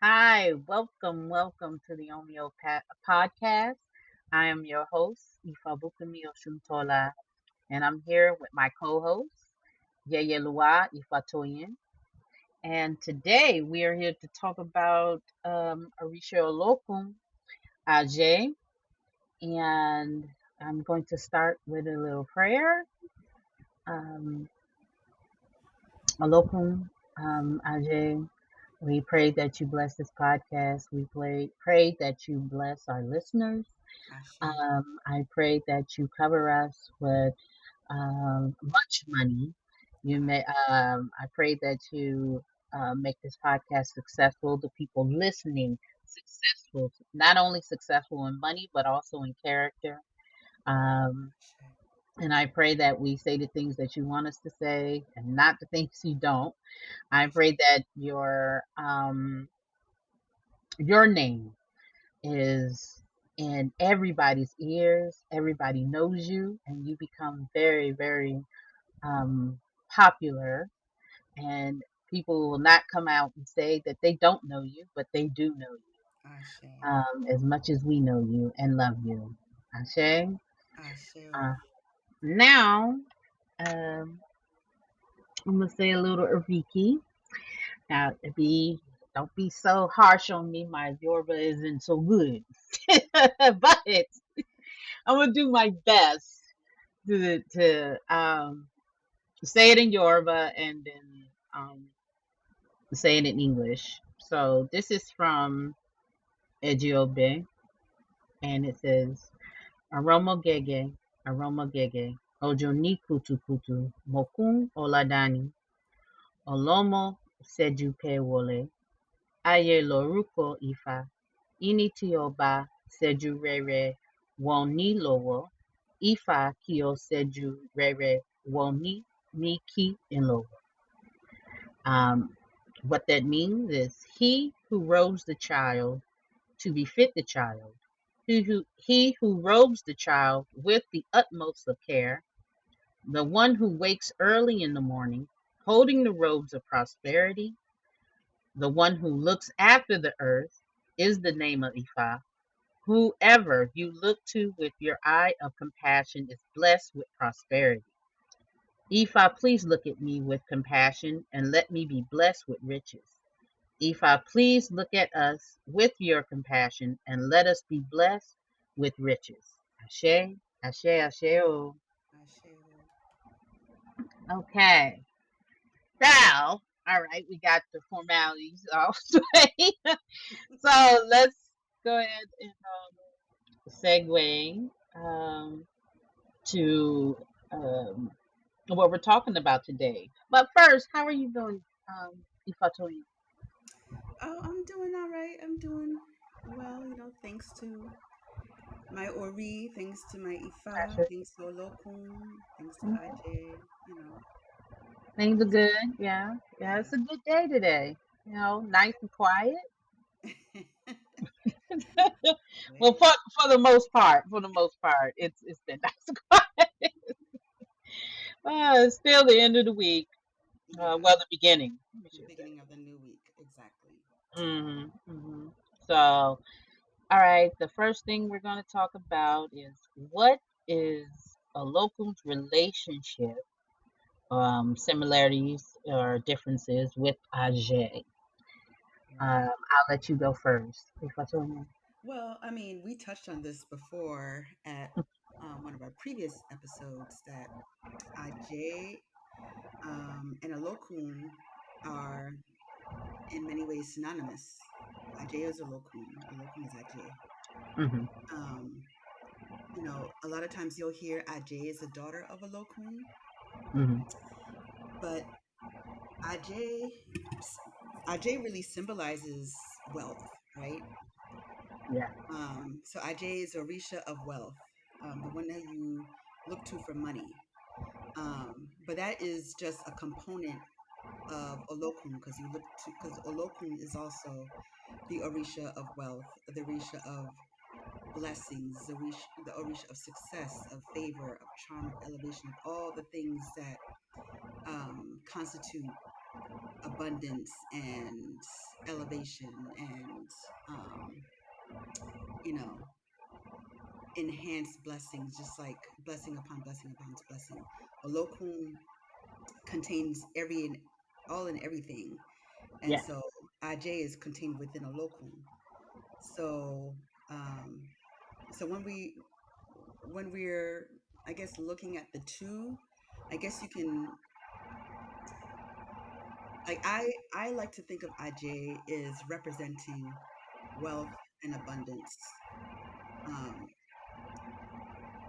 Hi, welcome to the Omi O podcast. I am your host, Ifabukunmi and I'm here with my co-host, Ifatoyin. And today we are here to talk about Òrìṣà Olokun, Ajé, and I'm going to start with a little prayer. Um, Olokun, Ajé, we pray that you bless this podcast. Pray that you bless our listeners. Ashe. I pray that you cover us with much money. I pray that you make this podcast successful. The people listening successful, not only successful in money but also in character. Um, Ashe. and I pray that we say the things that you want us to say and not the things you don't. I Ashe. pray that your name is in everybody's ears. Everybody knows you, and you become very, very popular. And people will not come out and say that they don't know you, but they do know you Ashe. as much as we know you and love you. Ashe. Ashe. Uh, now, I'm gonna say a little Uriki. Now, don't be so harsh on me. My Yoruba isn't so good, but I'm gonna do my best to say it in Yoruba and then say it in English. So this is from Ejiobe, and it says Aroma Gege, Ojo ni Kutu Kutu, Mokun Oladani, Olomo Seju Pe Wole, Aye Loruko Ifa, Ini ti Ọba Seju Rere Won Ni Lowo, Ifa ki o Seju Rere Won Ni Ki in Lowo. Um, what that means is he who robes the child to befit the child, he who robes the child with the utmost of care, the one who wakes early in the morning, holding the robes of prosperity, the one who looks after the earth, is the name of Ifa. Whoever you look to with your eye of compassion is blessed with prosperity. Ifa, please look at me with compassion and let me be blessed with riches. Ifa, please look at us with your compassion and let us be blessed with riches. Ashe, Ashe, Ashe. Oh. Ashe. Okay. So, all right, we got the formalities off the way. So let's go ahead and segue to what we're talking about today. But first, how are you doing, Ifatoyin? I'm doing all right. I'm doing well, thanks to my Ori, thanks to my Ifa, thanks to Olokun, thanks to Ajay, Things are things good. Yeah, yeah. It's yeah. a good day today. Nice and quiet. Well, Right. for the most part, it's been nice and quiet. It's still the end of the week. Yeah. Well, the beginning, we should say. Beginning of the new week. Exactly. Hmm. So, all right. The first thing we're going to talk about is what is a locum's relationship, similarities or differences with Ajay. Right. I'll let you go first. Ifatoyin. Well, I mean, we touched on this before at one of our previous episodes that Ajay and Olokun are in many ways synonymous. Ajay is Olokun, Olokun is Ajay. Hmm. Um, a lot of times you'll hear Ajay is the daughter of Olokun, Hmm. but Ajay, Ajay really symbolizes wealth, right? Yeah. So Ajay is Orisha of wealth, the one that you look to for money. But that is just a component of Olokun because Olokun is also the Orisha of wealth, the Orisha of blessings, the Orisha of success, of favor, of charm, of elevation, of all the things that constitute abundance and elevation and you know, enhanced blessings, just like blessing upon blessing upon blessing. Olokun contains every and all and everything, and Yeah. so Aj is contained within Olokun. So, um, so when we're, I guess, looking at the two, I guess you can, like, I like to think of Aj is representing wealth and abundance. Um,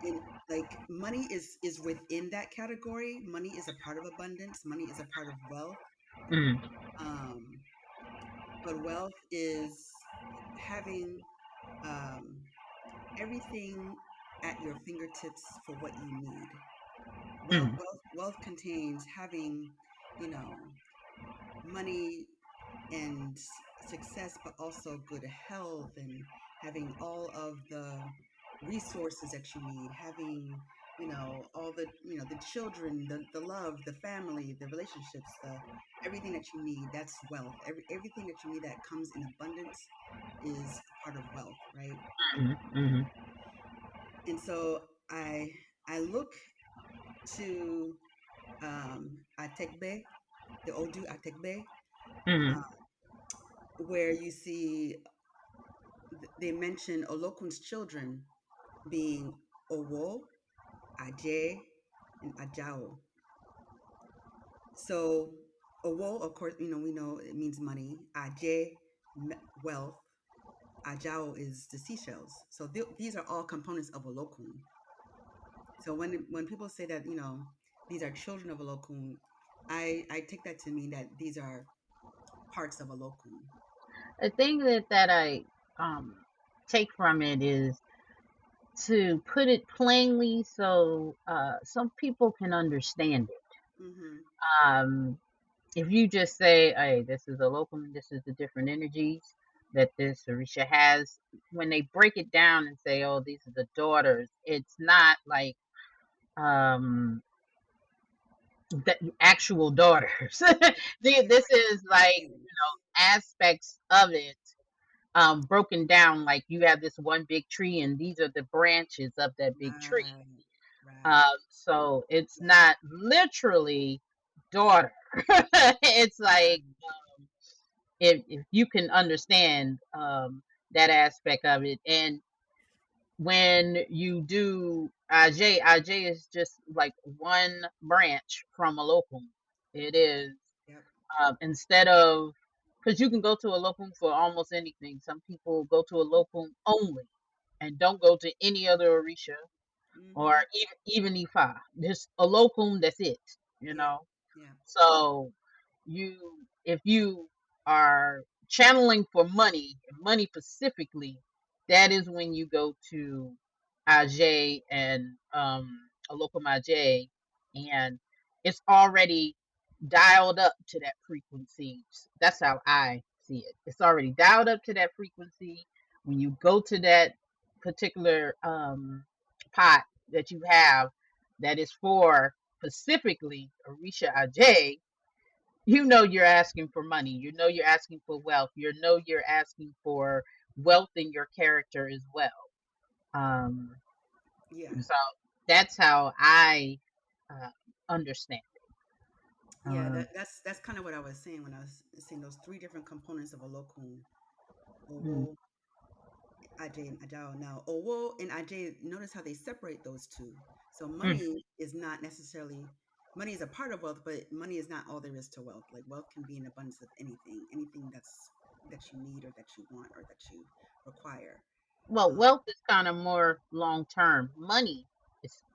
in like money is within that category. Money is a part of abundance. Money is a part of wealth. Mm, Um, but wealth is having um, everything at your fingertips for what you need. mm, Wealth contains having, you know, money and success, but also good health and having all of the resources that you need, having, all the, the children, the love, the family, the relationships, the everything that you need. That's wealth. Everything that you need that comes in abundance is a part of wealth, right? mm, mm, And so I look to Atekbe, the Odu Atekbe, mm, where you see they mention Olokun's children being Owo, Aje, and Ajao. So Owo, of course, we know it means money. Aje, wealth. Ajao is the seashells. So these are all components of Olokun. So when people say that these are children of Olokun, I take that to mean that these are parts of Olokun. the thing that I um take from it is to put it plainly so some people can understand it. Mm-hmm. Um, if you just say, "Hey, this is a locum, this is the different energies that this Orisha has," when they break it down and say, "Oh, these are the daughters," it's not like um the actual daughters. This is like aspects of it broken down, like you have this one big tree and these are the branches of that big tree. Right, right, So it's right, not literally daughter. It's like right. if you can understand that aspect of it. And when you do Aj is just like one branch from a locum. It is Yep. instead of, because you can go to a locum for almost anything. Some people go to a locum only and don't go to any other Orisha or Mm-hmm. even Ifa. Just a locum, that's it, you Yep. know. Yep. So if you are channeling for money specifically, that is when you go to Aj and a locum Aj, and it's already dialed up to that frequency. That's how I see it. It's already dialed up to that frequency. When you go to that particular pot that you have that is for specifically Orisha Ajay, you know you're asking for money. You know you're asking for wealth. You know you're asking for wealth in your character as well. Um, Yeah. so that's how I uh, understand it. Yeah. That's kind of what I was saying when I was saying those three different components of a locum: Mm, Owo, Ajay, and Ajao. Now, Owo and Ajay, notice how they separate those two. So mm. money is not necessarily money is a part of wealth, but money is not all there is to wealth. Like wealth can be an abundance of anything that you need or that you want or that you require. Well, Um, wealth is kind of more long term. Money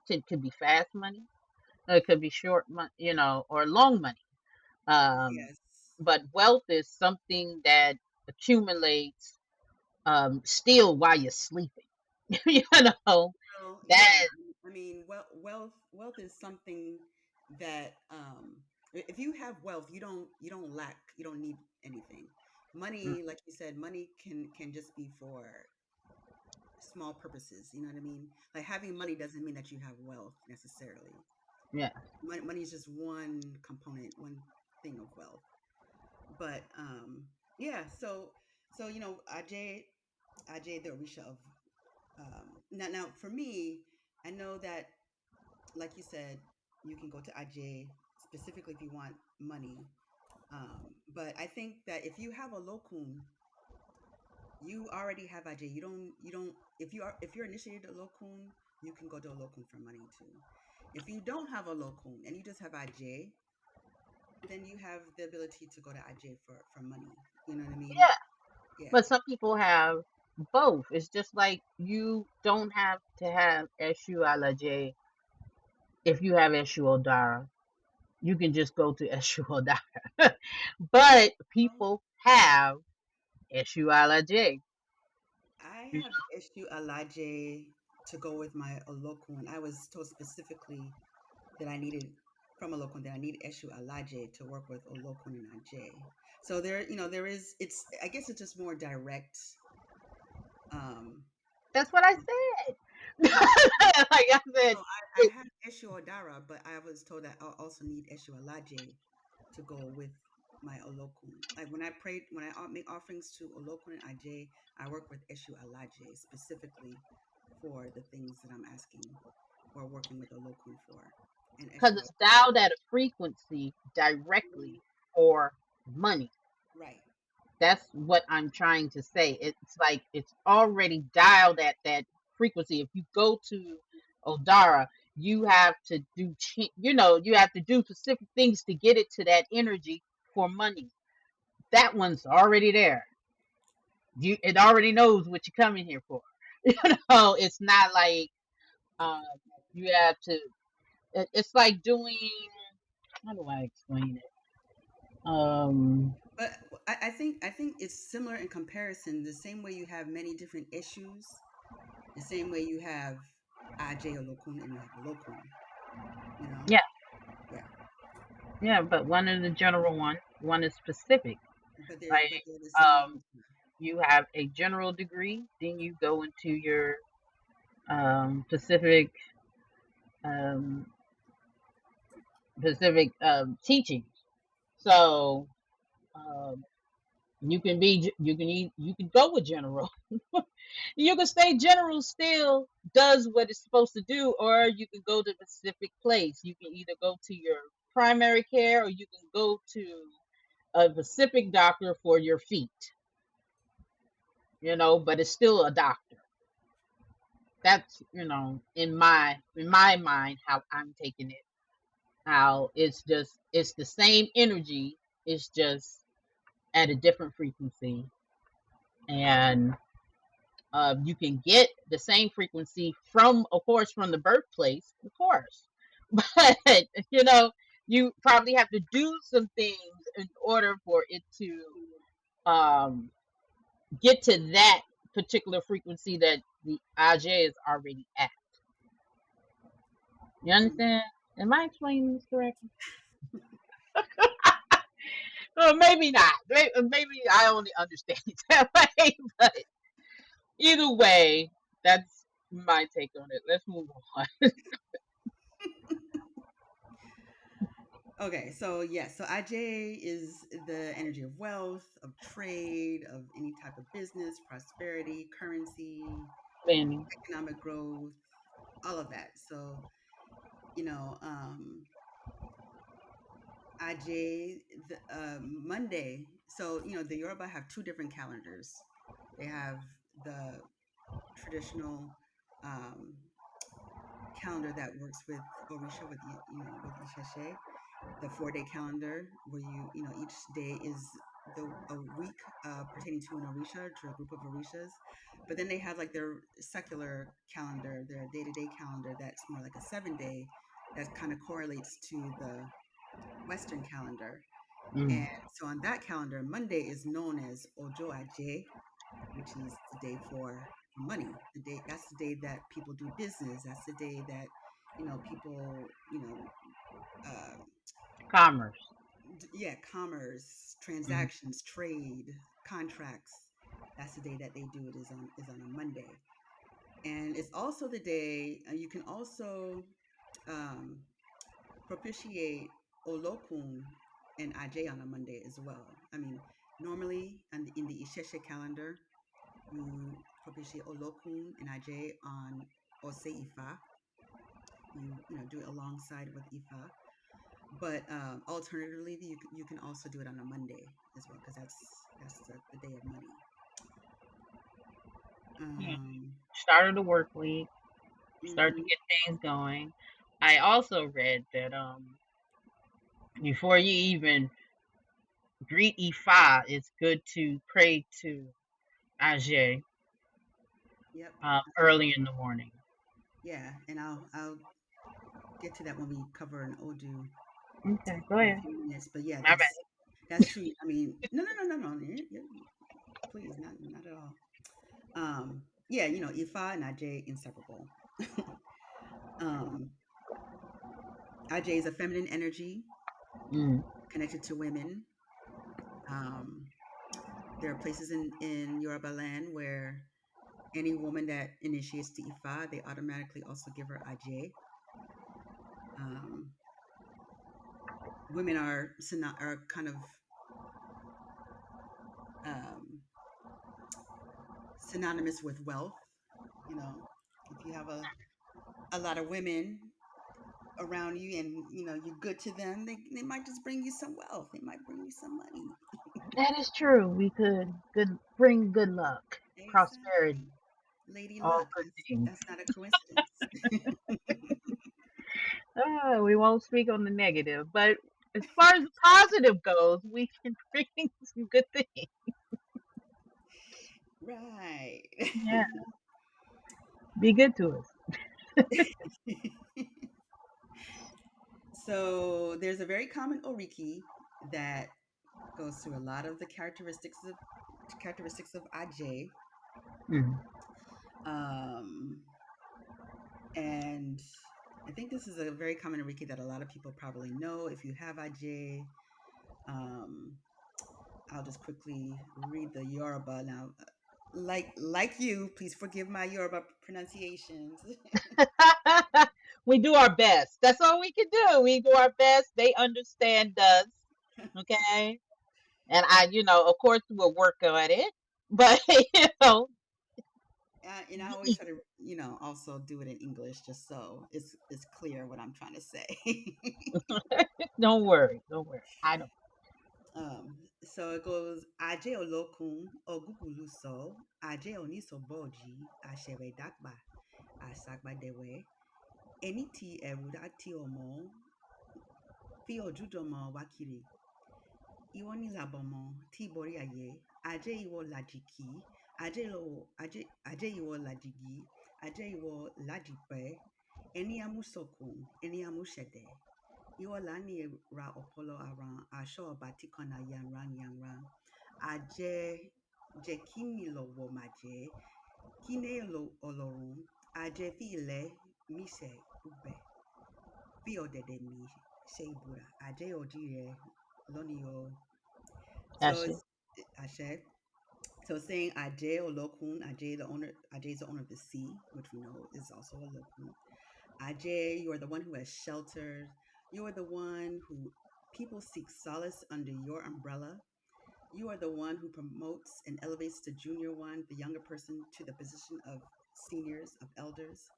it could be fast money. It could be short money, or long money. Um, yes. but wealth is something that accumulates still while you're sleeping. you know Well, that. yeah. I mean, wealth is something that if you have wealth, you don't lack, you don't need anything. Mm, Money, like you said, money can just be for small purposes. You know what I mean? Like having money doesn't mean that you have wealth necessarily. yeah. Money is just one component, one thing of wealth. But Yeah. So Ajay, the Orisha of now for me, I know that, like you said, you can go to Ajay specifically if you want money. But I think that if you have a Lokun, you already have Ajay. You don't if you're initiated a Lokun, you can go to a Lokun for money too. If you don't have a Lokun and you just have Ajay, then you have the ability to go to Ajay for money. You know what I mean? Yeah, Yeah. but some people have both. It's just like you don't have to have Eshu Alaje if you have Eshu Odara. You can just go to Eshu Odara. But Well, people have Eshu Alaje. I have issue Alaje to go with my Olokun. I was told specifically that I needed from Olokun that I need Eshu Alaje to work with Olokun and Ajay. So there is it's I guess it's just more direct. Um That's what I said. Like I said, no, I it, have Eshu Odara, but I was told that I also need Eshu Alaje to go with my Olokun. Like when I make offerings to Olokun and Ajay, I work with Eshu Alaje specifically for the things that I'm asking or working with Olokun for. And because Eshu, it's dialed at a frequency directly for money. right. That's what I'm trying to say. It's like it's already dialed at that frequency. If you go to Odara, you have to do, you have to do specific things to get it to that energy for money. That one's already there. It already knows what you're coming here for. It's not like um, you have to. It's like doing. How do I explain it? But I think it's similar in comparison. The same way you have many different issues, the same way you have Ajay Olokun and you have Olokun. You know, Yeah, yeah. yeah, but one is the general one. One is specific. Like But they're the same um, Orisa. you have a general degree, then you go into your specific um, teachings. So um, you can go with general. You can stay general still does what it's supposed to do, or you can go to a specific place. You can either go to your primary care or you can go to a specific doctor for your feet. But it's still a doctor. That's in my mind how I'm taking it. How it's the same energy, it's just at a different frequency, and you can get the same frequency from, of course, from the birthplace, of course, but you probably have to do some things in order for it to um, get to that particular frequency that the Aj is already at. You Hmm. understand? Am I explaining this correctly? Maybe not. Maybe I only understand it that way. But either way, that's my take on it. Let's move on. Okay, so yes, so Ajay is the energy of wealth, of trade, of any type of business, prosperity, currency, Fanny. economic growth, all of that. So, you know, Ajay, Monday. So, the Yoruba have two different calendars. They have the traditional um, calendar that works with Orisha, with Isheshe, the 4-day calendar where each day is a week pertaining to an Orisha, to a group of Orishas. But then they have like their secular calendar, their day-to-day calendar that's more like a 7-day that kind of correlates to the Western calendar. And Mm. so on that calendar, Monday is known as Ojo Ajay, which is the day for money. That's the day that people do business. That's the day that people um, Commerce. yeah, commerce, Mm. transactions, trade, contracts. That's the day that they do it is on a Monday, and it's also the day you can also um, propitiate Olokun and Ajay on a Monday as well. I mean, Normally, and in the Isheshe calendar, you propitiate Olokun and Ajay on Ose Ifa. You do it alongside with Ifa. But alternatively, you can also do it on a Monday as well because that's the day of money. Yeah. Um, Start of the work week. Start to mhm. get things going. I also read that before you even greet Ifa, it's good to pray to Ajay Yep. early in the morning. Yeah, and I'll get to that when we cover an Odu Okay, go in a ahead. few minutes. But yeah, My that's true. I mean, no. Please, not at all. Yeah, Ifa and Ajay inseparable. um, Ajay is a feminine energy bad. Mm. connected to women. Um, there are places in Yoruba land where any woman that initiates the Ifa, they automatically also give her Ajay. Um, Women are kind of um, synonymous with wealth. You know, if you have a lot of women around you and you're good to them, they might just bring you some wealth. They might bring you some money. That is true. We could bring good luck, prosperity, Exactly. Lady all Luck. good That's things. that's not a coincidence. We won't speak on the negative, but as far as the positive goes, we can bring some good things. Right. Yeah, be good to us. So there's a very common oriki that goes through a lot of the characteristics of Ajay. Mm. Um, and I think this is a very common oriki that a lot of people probably know. If you have Ajay, um, I'll just quickly read the Yoruba now. Like you, please forgive my Yoruba pronunciations. We do our best. That's all we can do. We do our best. They understand us. Okay. And of course, we'll work on it. But, And I always try to, also do it in English just so it's clear what I'm trying to say. don't worry. Don't worry. I don't. So it goes Aje Olokun Oguguluso, Aje Onisoboji, Ashewe Dakba, Asagba Dewe, Eniti Erudati Omo, Fi Ojudomo Wakiri, Iwo Nilabomo, Tibori Aye, Aje Iwo Lajiki, Aje Iwo Lajigi, Aje Iwo Lajipe, Eni Amusokun, Eni Amushede, Iwo Lani Ra Opolo Aran, Asho Batikona Yanran, Aje Jekimi Lowo Maje, Kine Olorun, Aje Fi Ile Mise Ube, Fi Odede Mi Sheibura, Aje Ojire Lonio. So That's it. it's Ashe. So saying Ajay Olokun, Ajay is the owner of the sea, which we know is also Olokun. Ajay, you are the one who has sheltered. You are the one who people seek solace under your umbrella. You are the one who promotes and elevates the junior one, the younger person, to the position of seniors, of elders.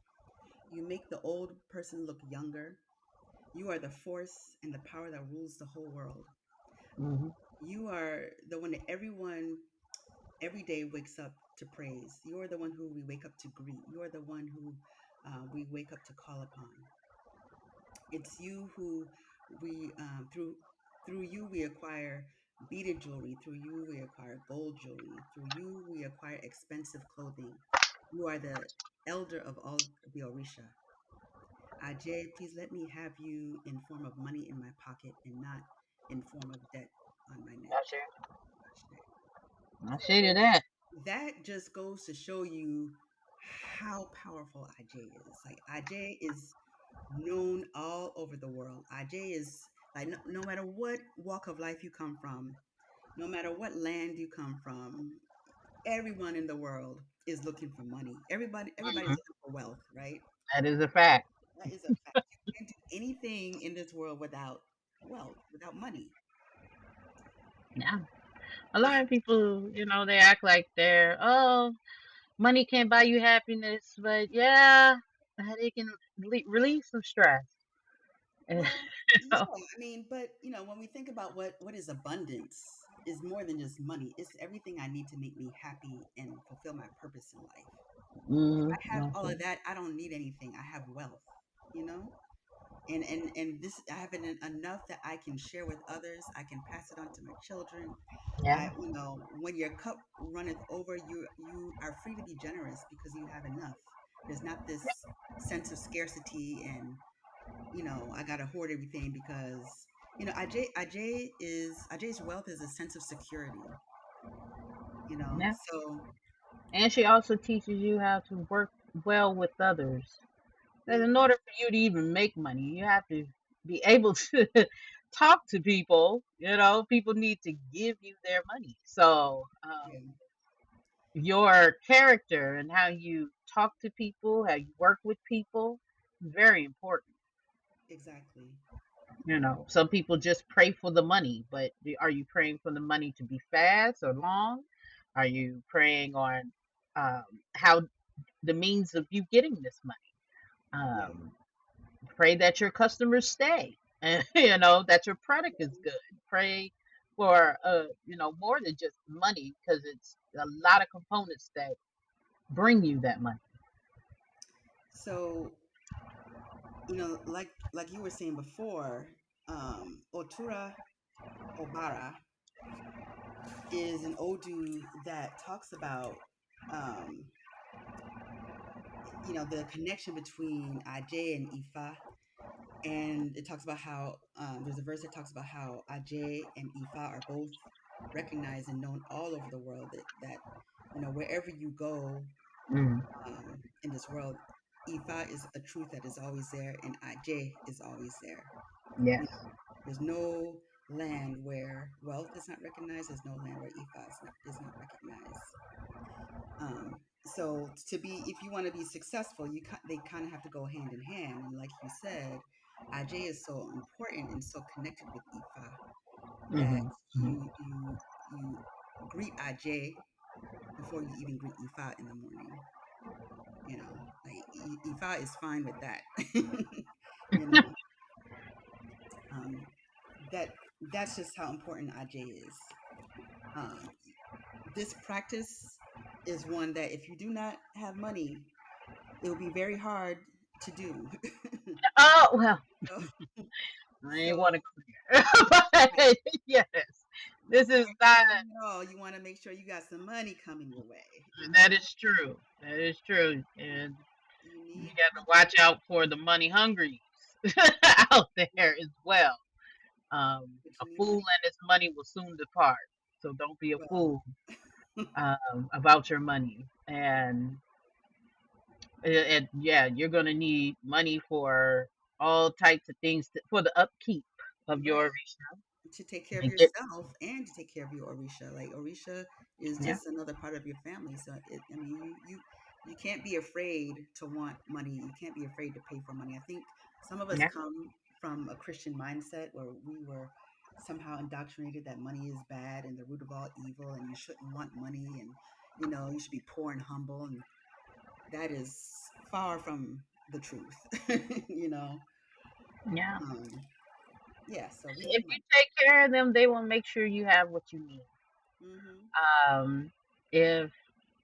You make the old person look younger. You are the force and the power that rules the whole world. Hmm. You are the one that everyone every day wakes up to praise. You're the one who we wake up to greet. You're the one who we wake up to call upon. It's you who we through you we acquire beaded jewelry. Through you we acquire gold jewelry. Through you we acquire expensive clothing. You are the elder of all the Orisha. Ajay, please let me have you in form of money in my pocket and not in form of debt on my neck. That's it. Ashe. I say to So that. that just goes to show you how powerful Ajay is. Like Ajay is known all over the world. Ajay is like no matter what walk of life you come from, no matter what land you come from, everyone in the world is looking for money. Everybody's Mhm. looking for wealth, right? That is a fact. That is a fact. You can't do anything in this world without wealth, without money. Yeah. A lot of people, they act like money can't buy you happiness, but yeah, they can release some stress. you Well, yeah, know? I mean, but when we think about what is abundance, is more than just money. It's everything I need to make me happy and fulfill my purpose in life. If I have all of Okay. that, I don't need anything. I have wealth, you know? And this I have enough that I can share with others. I can pass it on to my children. Yeah. When your cup runneth over, you are free to be generous because you have enough. There's not this sense of scarcity and I gotta hoard everything because Ajay's wealth is a sense of security. Yeah. So And she also teaches you how to work well with others. And in mhm, order for you to even make money, you have to be able to talk to people. People need to give you their money. So, yeah, your character and how you talk to people, how you work with people, is very important. exactly. Some people just pray for the money, but are you praying for the money to be fast or long? Are you praying on how the means of you getting this money? Yeah, Pray that your customers stay, and that your product is yeah. good. Pray for more than just money, because it's a lot of components that bring you that money. So like you were saying before, Otura Obara is an Odu that talks about um, the connection between Ajay and Ifa, and it talks about how there's a verse that talks about how Ajay and Ifa are both recognized and known all over the world. That wherever you go Mm, in this world, Ifa is a truth that is always there, and Ajay is always there. yes. You know, there's no land where wealth is not recognized. There's no land where Ifa is not recognized. So to be, if you want to be successful, they kind of have to go hand in hand. And like you said, Ajay is so important and so connected with Ifa that Hmm. you greet Ajay before you even greet Ifa in the morning. Like Ifa is fine with that. you know, um, that's just how important Ajay is. Um, this practice is one that if you do not have money, it will be very hard to do. Oh well, so, I ain't want so to clear, but yes, this before is you not. can do it all, you want to make sure you got some money coming your way. That is true. That is true, and You you need got to money, watch out for the money hungry out there as well. but A you need fool money. and his money will soon depart. So don't be a Well, fool about your money. And yeah, you're gonna need money for all types of things for the upkeep of your right. Orisha. To take care of And get yourself and to take care of your Orisha. Like Orisha is yeah, just another part of your family. So I mean, you can't be afraid to want money. You can't be afraid to pay for money. I think some of us yeah, come from a Christian mindset where we were somehow indoctrinated that money is bad and the root of all evil, and you shouldn't want money, and you should be poor and humble, and that is far from the truth. you know, yeah. um, yeah. So we If need you money. take care of them, they will make sure you have what you need. Hmm. Um, if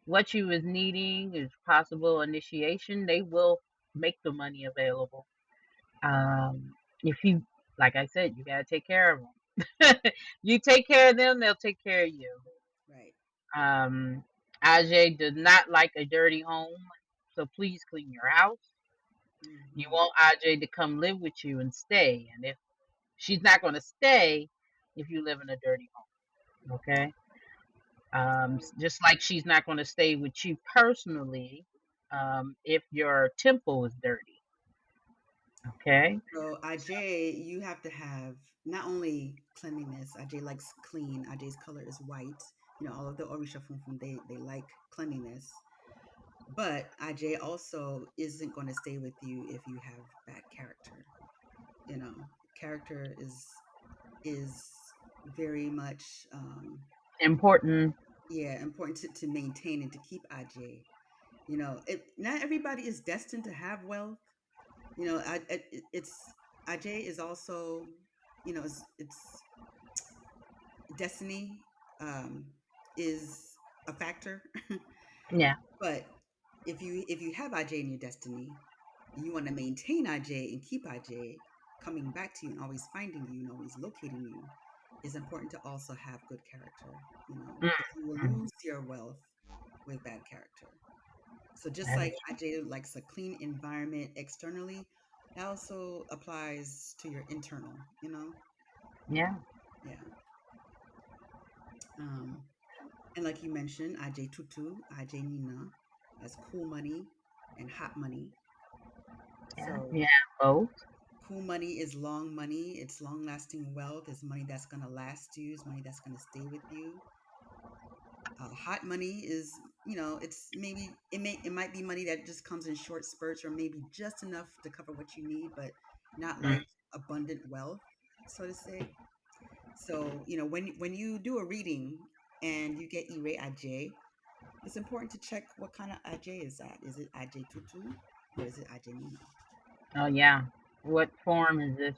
what you is needing is possible initiation, they will make the money available. If you, like I said, you gotta take care of them. You take care of them, they'll take care of you. Right. Um, Ajay does not like a dirty home, so please clean your house. You Hmm. want Ajay to come live with you and stay, and if she's not going to stay, if you live in a dirty home, okay? Just like she's not going to stay with you personally, if your temple is dirty, okay? So Ajay, you have to have not only cleanliness. Ajay likes clean. Ajay's color is white. All of the Orisha Funfun, they like cleanliness. But Ajay also isn't going to stay with you if you have bad character. Character is very much. Important. Yeah, important to maintain and to keep Aj. Not everybody is destined to have wealth. It's Aj is also, it's destiny is a factor. Yeah. But if you have Aj in your destiny, and you want to maintain Aj and keep Aj coming back to you and always finding you and always locating you, it's important to also have good character, because you will Mm-hmm. lose your wealth with bad character. So just That like is, Aj likes a clean environment externally, that also applies to your internal. yeah. Yeah. Um, and like you mentioned, Aj Tutu, Aj Nina, has cool money and hot money. Yeah. So Yeah. Both. cool money is long money. It's long lasting wealth. It's money that's going to last you. It's money that's going to stay with you. Hot money is, it might be money that just comes in short spurts or maybe just enough to cover what you need, but not Mm. like abundant wealth, so to say. So, when you do a reading and you get Ire Aj, it's important to check what kind of Aj is that. Is it Aj Tutu or is it Aj Nina? Oh yeah. What form is this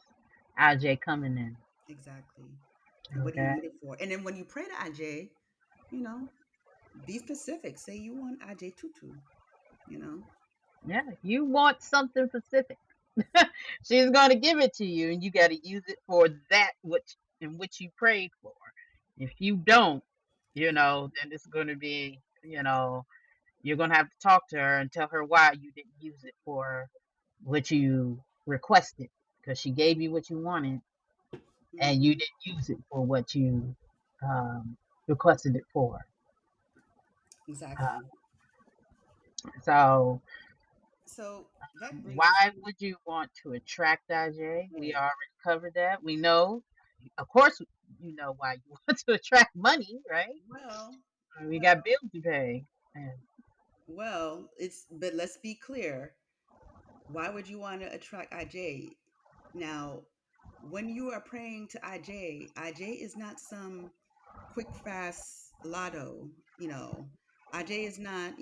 IJ coming in? Exactly. And what do you Okay. need it for? And then when you pray to Aj, you know, be specific. Say you want Aj Tutu, you know? Yeah. You want something specific. She's gonna give it to you, and you got to use it for that which in which you prayed for. If you don't, then it's going to be, you're going to have to talk to her and tell her why you didn't use it for what you requested, because she gave you what you wanted, and you Hmm. didn't use it for what you um, requested it for. Uh, Exactly. so So that brings why would you want to attract IJ? We right. already covered that. We know, of course, you know why you want to attract money, right? Well, We well, got bills to pay. And, but let's be clear. Why would you want to attract IJ? Now, when you are praying to IJ is not some quick, fast lotto. IJ is not,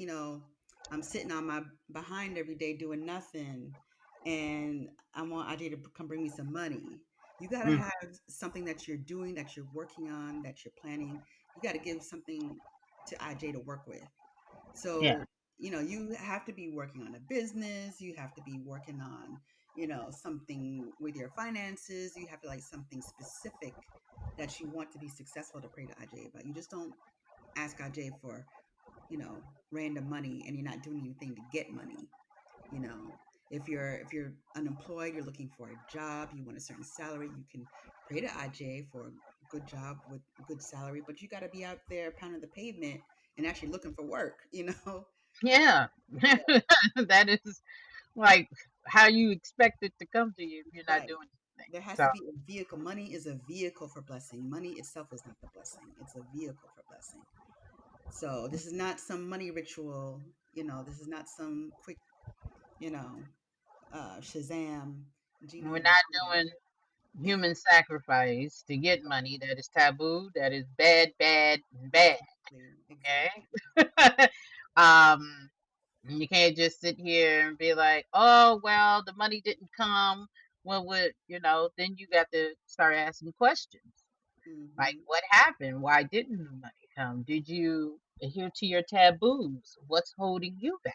I'm sitting on my behind every day doing nothing and I want IJ to come bring me some money. You got to mm, have something that you're doing, that you're working on, that you're planning. You got to give something to IJ to work with. yeah, So, you have to be working on a business, you have to be working on, something with your finances, you have to like something specific that you want to be successful to pray to Ajay about. You just don't ask Ajay for, random money and you're not doing anything to get money, you know. If you're unemployed, you're looking for a job, you want a certain salary, you can pray to Ajay for a good job with good salary, but you got to be out there pounding the pavement and actually looking for work. yeah. Yeah, That is like how you expect it to come to you if you're not right. doing anything. There has So, to be a vehicle. Money is a vehicle for blessing. Money itself is not the blessing. It's a vehicle for blessing. So this is not some money ritual, this is not some quick, you know, Shazam, genie we're in the not bottle. doing human sacrifice to get money. That is taboo. That is bad, bad, and bad. Exactly, exactly. Okay. um, you can't just sit here and be like, "Oh, well, the money didn't come." Well, then you got to start asking questions. Like, Mm-hmm. what happened? Why didn't the money come? Did you adhere to your taboos? What's holding you back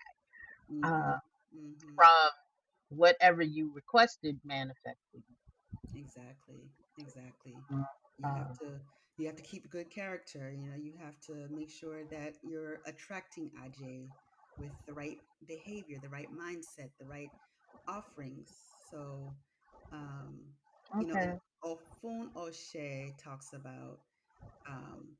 Mm-hmm. uh, Mm-hmm. from whatever you requested manifesting? Exactly. Exactly. Uh, You have uh, to you have to keep good character. You have to make sure that you're attracting Aj with the right behavior, the right mindset, the right offerings. So, um, and okay. Ofun Oshe talks about um,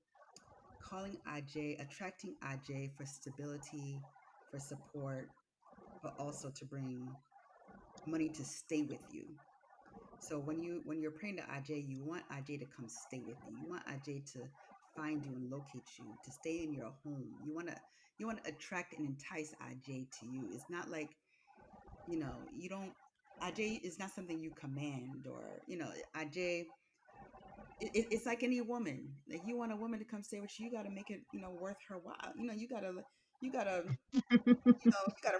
calling Aj, attracting Aj for stability, for support, but also to bring money to stay with you. So when you're praying to Ajay, you want Ajay to come stay with you. You want Ajay to find you and locate you, to stay in your home. You want to attract and entice Ajay to you. It's not like, you don't Ajay is not something you command or, Ajay it's like any woman. Like you want a woman to come stay with you, you got to make it, worth her while. You gotta, you gotta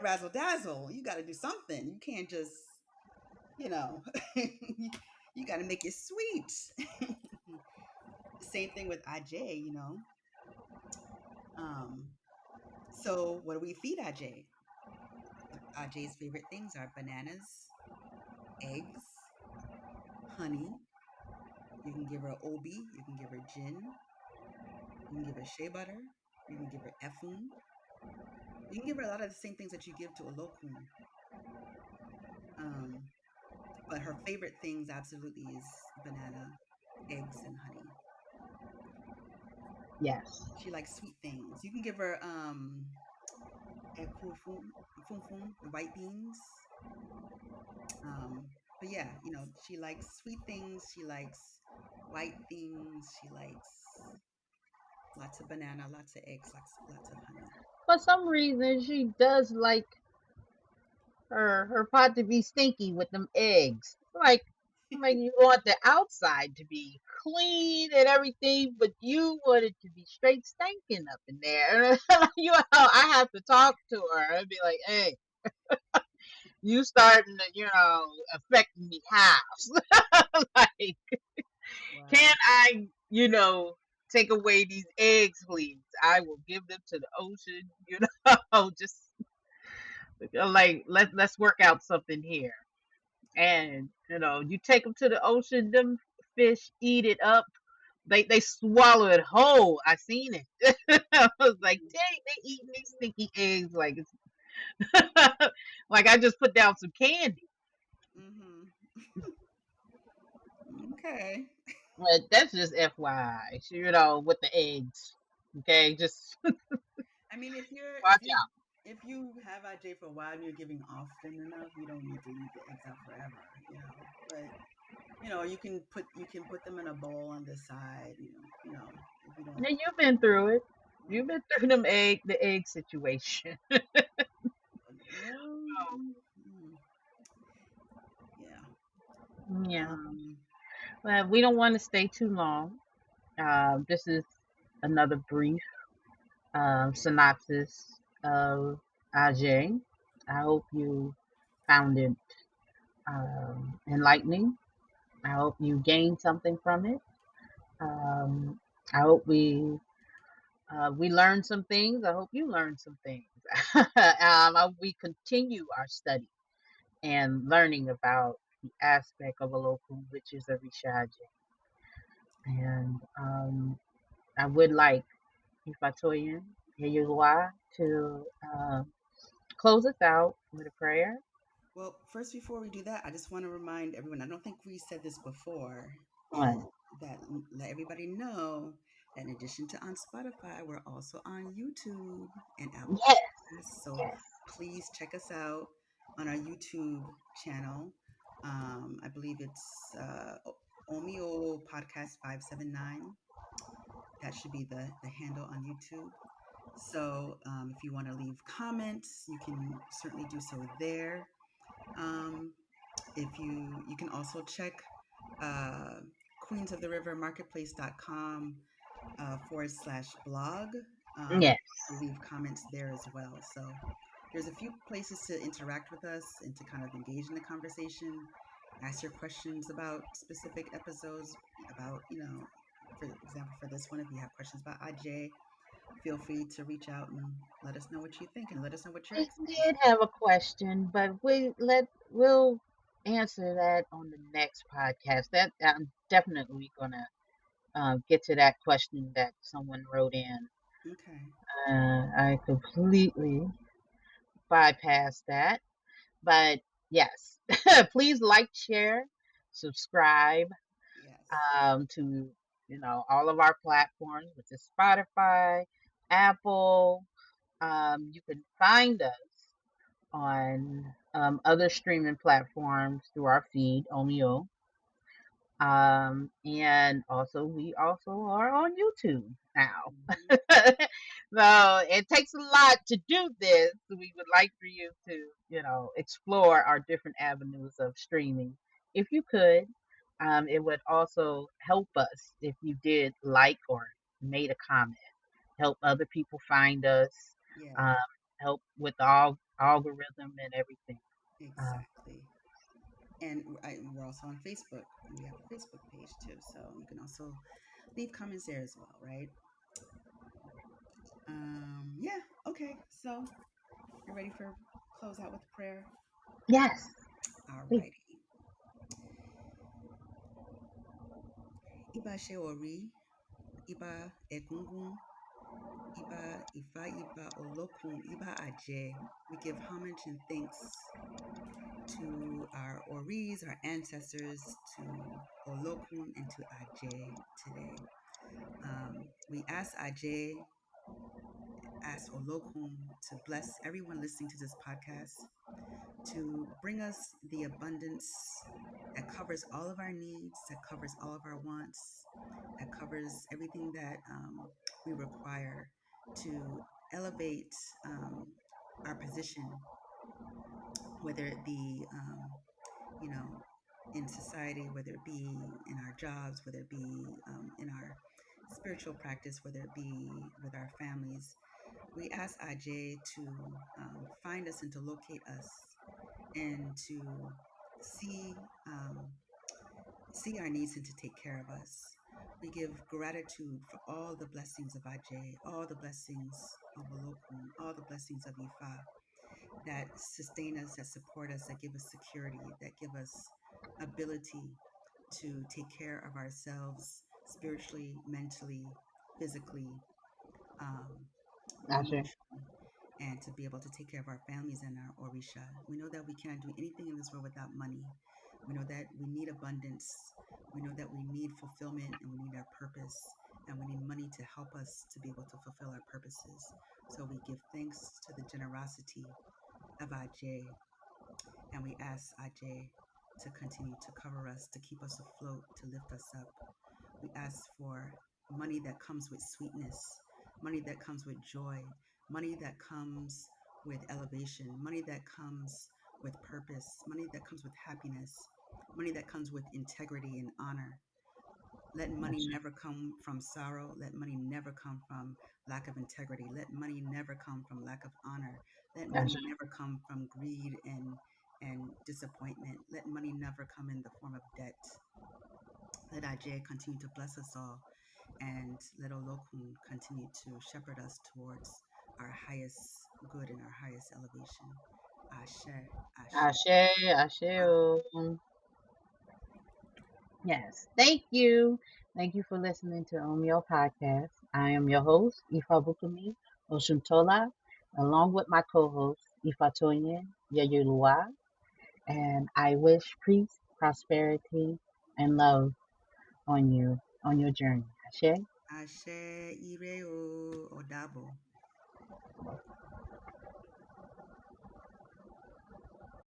razzle dazzle. You gotta do something. You can't just, you know, you gotta make it sweet. Same thing with Aj, you know. Um, so what do we feed Aj? Aj's favorite things are bananas, eggs, honey. You can give her obi, you can give her gin, you can give her shea butter, you can give her efun. You can give her a lot of the same things that you give to Olokun. Um, but her favorite things absolutely is banana, eggs, and honey. Yes. She likes sweet things. You can give her ekufun, fun, white beans. But yeah, she likes sweet things. She likes white things. She likes lots of banana, lots of eggs, lots of honey. For some reason, she does like her pot to be stinky with them eggs. Like you want the outside to be clean and everything, but you want it to be straight stinking up in there. I have to talk to her and be like, "Hey, you starting to, affect me house. Like, can Wow. I, take away these eggs, please? I will give them to the ocean. Just like let's work out something here." And you take them to the ocean, them fish eat it up. They swallow it whole. I seen it. I was like, dang, they eating these stinky eggs like it's like I just put down some candy. Mm-hmm. Okay. But that's just FYI, with the eggs. Okay, just I mean, watch out. if you have IJ for a while and you're giving often enough, you don't need to leave the eggs out forever, But you can put them in a bowl on the side, if you don't. And you've been through it. Yeah. You've been through the egg situation. Well, yeah. Yeah. Um, Well, we don't want to stay too long. This is another brief synopsis of Ajay. I hope you found it enlightening. I hope you gained something from it. I hope we learned some things. I hope you learned some things. I hope we continue our study and learning about the aspect of Olokun, which is Òrìṣà Ajé. And I would like Ifatoyin to close us out with a prayer. well, first, before we do that, I just want to remind everyone, I don't think we said this before, is One. that let everybody know that in addition to on Spotify, we're also on YouTube and Apple Yes, Podcasts. So yes, please check us out on our YouTube channel. I believe it's Omi O Podcast 579. That should be the handle on YouTube. So if you want to leave comments, you can certainly do so there. Um, if you can also check uh, Queens of the River Marketplace.com /blog yes. to leave comments there as well. So there's a few places to interact with us and to kind of engage in the conversation, ask your questions about specific episodes, about, for example, for this one, if you have questions about IJ, feel free to reach out and let us know what you think and let us know what your We experience did have a question, but we'll answer that on the next podcast. That I'm definitely gonna get to that question that someone wrote in. is. Okay. I completely bypassed that, but yes, please like, share, subscribe Yes. to all of our platforms, which is Spotify, Apple. You can find us on other streaming platforms through our feed, Omi O. And also we also are on YouTube now. Hmm. So it takes a lot to do this. We would like for you to, explore our different avenues of streaming. If you could, It would also help us if you did like or made a comment. Help other people find us. Yeah, Um, help with the algorithm and everything. Um, exactly. And we're also on Facebook. We have a Facebook page too, so you can also leave comments there as well, right? Yeah. Okay. So you're ready for close out with prayer? yes, All please. righty. Iba she ori, iba egungun, iba ifa, iba olokun, iba aje. We give homage and thanks to our Oris, our ancestors, to Olokun, and to Ajay today. We ask Ajay, ask Olokun to bless everyone listening to this podcast, to bring us the abundance that covers all of our needs, that covers all of our wants, that covers everything that we require to elevate our position, whether it be you know, in society, whether it be in our jobs, whether it be in our spiritual practice, whether it be with our families. We ask Ajay to find us and to locate us and to see see our needs and to take care of us. We give gratitude for all the blessings of Ajay, all the blessings of Olokun, all the blessings of Ifa, that sustain us, that support us, that give us security, that give us ability to take care of ourselves spiritually, mentally, physically, um, Ashe. emotionally, and to be able to take care of our families and our Orisha. We know that we cannot do anything in this world without money. We know that we need abundance. We know that we need fulfillment and we need our purpose. And we need money to help us to be able to fulfill our purposes. So we give thanks to the generosity of Ajay, and we ask Ajay to continue to cover us, to keep us afloat, to lift us up. We ask for money that comes with sweetness, money that comes with joy, money that comes with elevation, money that comes with purpose, money that comes with happiness, money that comes with integrity and honor. Let money Ashe. never come from sorrow. Let money never come from lack of integrity. Let money never come from lack of honor. Let money Ashe. never come from greed and disappointment. Let money never come in the form of debt. Let Ajay continue to bless us all, and let Olokun continue to shepherd us towards our highest good and our highest elevation. Ashe, Ashe. Ashe. Ashe. Oh. Yes. Thank you. Thank you for listening to Omi O podcast. I am your host, Ifabukunmi Oshuntola, along with my co-host, Ifatoyin Yayulua, and I wish peace, prosperity, and love on you on your journey. Ashe. Ashe, Ire o, Odabo.